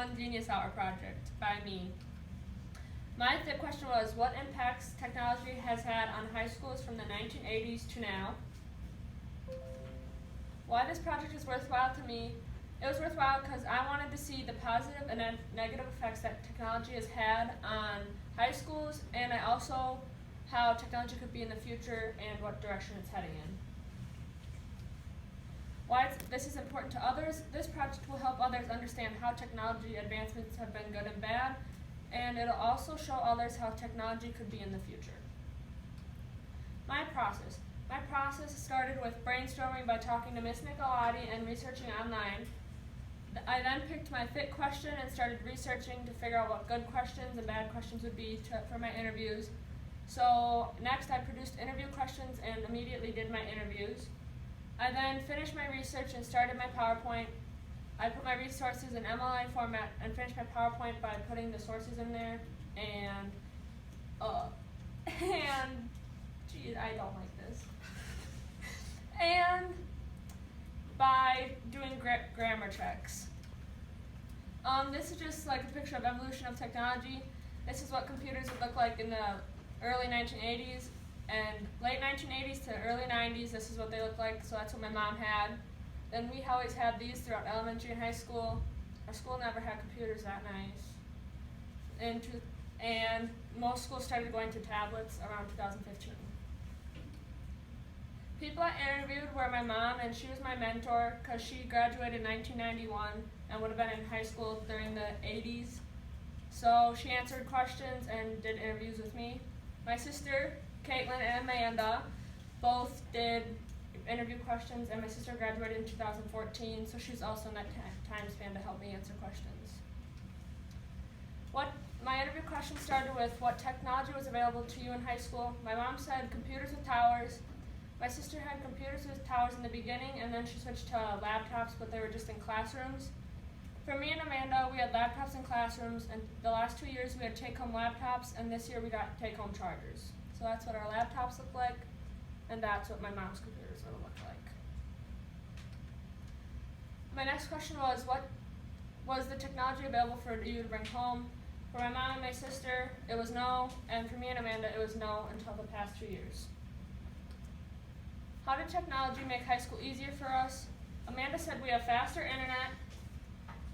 One Genius Hour project by me. The question was, what impacts technology has had on high schools from the 1980s to now? Why this project is worthwhile to me? It was worthwhile because I wanted to see the positive and negative effects that technology has had on high schools, and I also how technology could be in the future and what direction it's heading in. This is important to others. This project will help others understand how technology advancements have been good and bad, and it'll also show others how technology could be in the future. My process started with brainstorming by talking to Miss Nicolati and researching online. I then picked my fit question and started researching to figure out what good questions and bad questions would be for my interviews. So next I produced interview questions and immediately did my interviews. I then finished my research and started my PowerPoint. I put my resources in MLI format and finished my PowerPoint by putting the sources in there and geez, I don't like this. And by doing grammar checks. This is just like a picture of evolution of technology. This is what computers would look like in the early 1980s and late 1980s to early 90s. This is what they look like, so that's what my mom had. Then we always had these throughout elementary and high school. Our school never had computers that nice. And most schools started going to tablets around 2015. People I interviewed were my mom, and she was my mentor because she graduated in 1991 and would have been in high school during the 80s. So she answered questions and did interviews with me. My sister, Caitlin, and Amanda both did interview questions, and my sister graduated in 2014, so she's also in that time span to help me answer questions. My interview question started with what technology was available to you in high school. My mom said computers with towers. My sister had computers with towers in the beginning, and then she switched to laptops, but they were just in classrooms. For me and Amanda, we had laptops in classrooms, and the last 2 years we had take-home laptops, and this year we got take-home chargers. So that's what our laptops look like, and that's what my mom's computers will look like. My next question was, what was the technology available for you to bring home? For my mom and my sister, it was no, and for me and Amanda, it was no until the past 2 years. How did technology make high school easier for us? Amanda said we have faster internet,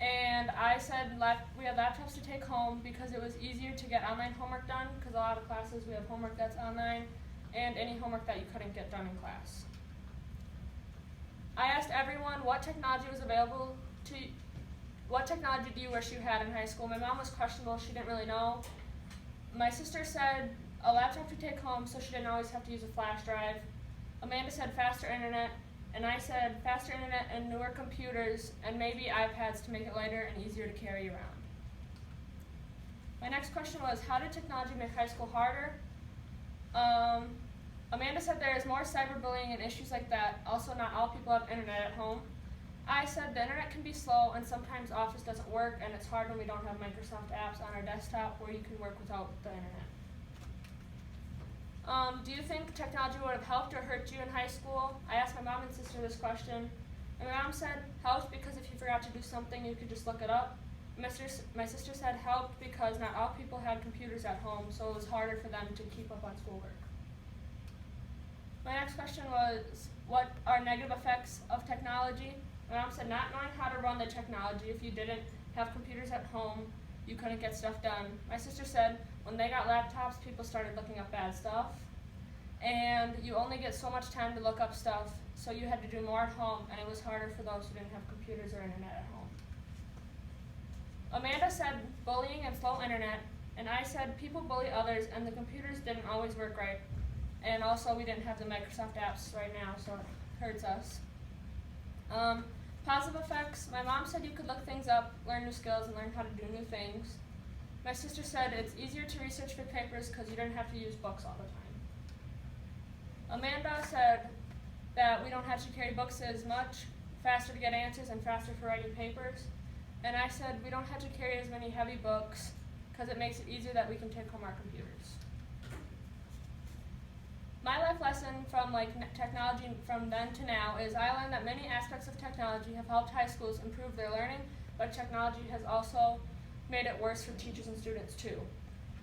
and I said we had laptops to take home because it was easier to get online homework done, because a lot of classes we have homework that's online, and any homework that you couldn't get done in class. I asked everyone what technology was available to you. What technology do you wish you had in high school? My mom was questionable, she didn't really know. My sister said a laptop to take home so she didn't always have to use a flash drive. Amanda said faster internet, and I said faster internet and newer computers, and maybe iPads to make it lighter and easier to carry around. My next question was, how did technology make high school harder? Amanda said there is more cyberbullying and issues like that. Also, not all people have internet at home. I said the internet can be slow, and sometimes Office doesn't work, and it's hard when we don't have Microsoft apps on our desktop where you can work without the internet. Do you think technology would have helped or hurt you in high school? I asked my mom and sister this question, and my mom said helped because if you forgot to do something, you could just look it up. My sister said helped because not all people had computers at home, so it was harder for them to keep up on schoolwork. My next question was, what are negative effects of technology? My mom said not knowing how to run the technology. If you didn't have computers at home, you couldn't get stuff done. My sister said when they got laptops, people started looking up bad stuff, and you only get so much time to look up stuff, so you had to do more at home, and it was harder for those who didn't have computers or internet at home. Amanda said bullying and slow internet, and I said people bully others, and the computers didn't always work right, and also we didn't have the Microsoft apps right now, so it hurts us. Positive effects, my mom said you could look things up, learn new skills, and learn how to do new things. My sister said it's easier to research for papers because you don't have to use books all the time. Amanda said that we don't have to carry books as much, faster to get answers, and faster for writing papers. And I said we don't have to carry as many heavy books because it makes it easier that we can take home our computers. My life lesson from technology from then to now is I learned that many aspects of technology have helped high schools improve their learning but technology has also made it worse for teachers and students too.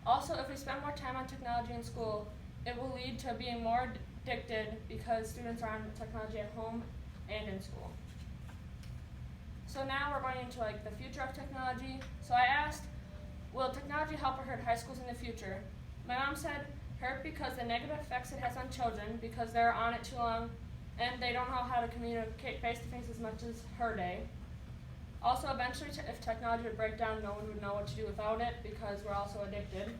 Also, if we spend more time on technology in school, it will lead to being more addicted because students are on technology at home and in school. So now we're going into the future of technology. So I asked, will technology help or hurt high schools in the future? My mom said hurt because the negative effects it has on children because they're on it too long and they don't know how to communicate face-to-face as much as her day. Also, eventually, if technology would break down, no one would know what to do without it because we're also addicted.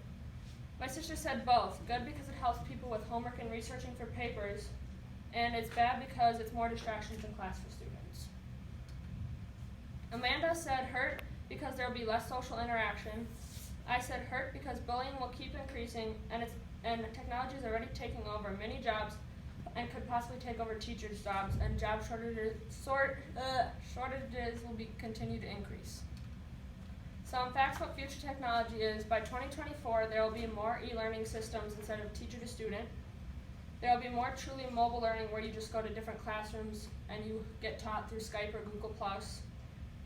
My sister said both. Good because it helps people with homework and researching for papers, and it's bad because it's more distractions in class for students. Amanda said hurt because there will be less social interaction. I said hurt because bullying will keep increasing, and technology is already taking over many jobs and could possibly take over teachers' jobs, and job shortages will continue to increase. Some facts about future technology is by 2024 there will be more e-learning systems instead of teacher to student. There will be more truly mobile learning where you just go to different classrooms and you get taught through Skype or Google+.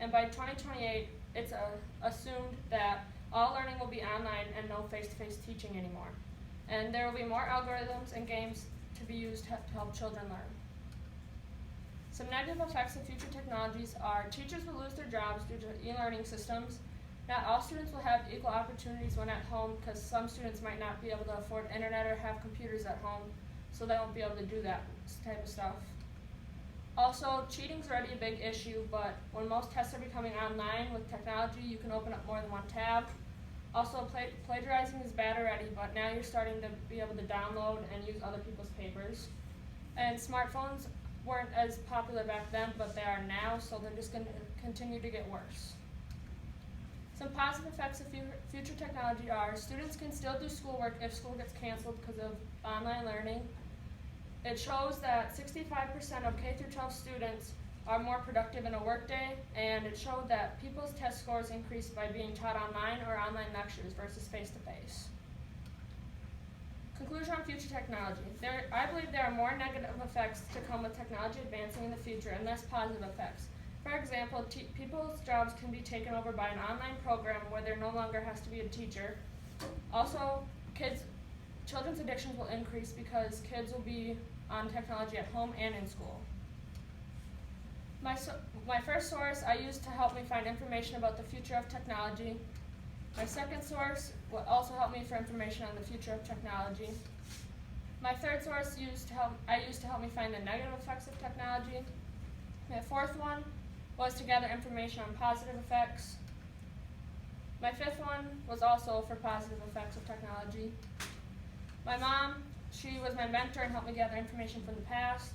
And by 2028 it's assumed that all learning will be online and no face-to-face teaching anymore. And there will be more algorithms and games to be used to help children learn. Some negative effects of future technologies are teachers will lose their jobs due to e-learning systems. Not all students will have equal opportunities when at home because some students might not be able to afford internet or have computers at home, so they won't be able to do that type of stuff. Also, cheating's already a big issue, but when most tests are becoming online with technology, you can open up more than one tab. Also, plagiarizing is bad already, but now you're starting to be able to download and use other people's papers. And smartphones weren't as popular back then, but they are now, so they're just going to continue to get worse. Some positive effects of future technology are students can still do schoolwork if school gets canceled because of online learning. It shows that 65% of K-12 students are more productive in a workday, and it showed that people's test scores increased by being taught online or online lectures versus face-to-face. Conclusion on future technology. I believe there are more negative effects to come with technology advancing in the future and less positive effects. For example, people's jobs can be taken over by an online program where there no longer has to be a teacher. Also, children's addictions will increase because kids will be on technology at home and in school. My first source I used to help me find information about the future of technology. My second source will also help me for information on the future of technology. My third source I used to help me find the negative effects of technology. My fourth one was to gather information on positive effects. My fifth one was also for positive effects of technology. My mom, she was my mentor and helped me gather information from the past.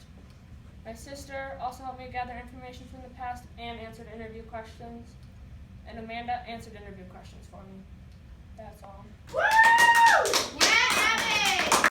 My sister also helped me gather information from the past and answered interview questions. And Amanda answered interview questions for me. That's all. Woo! Yeah,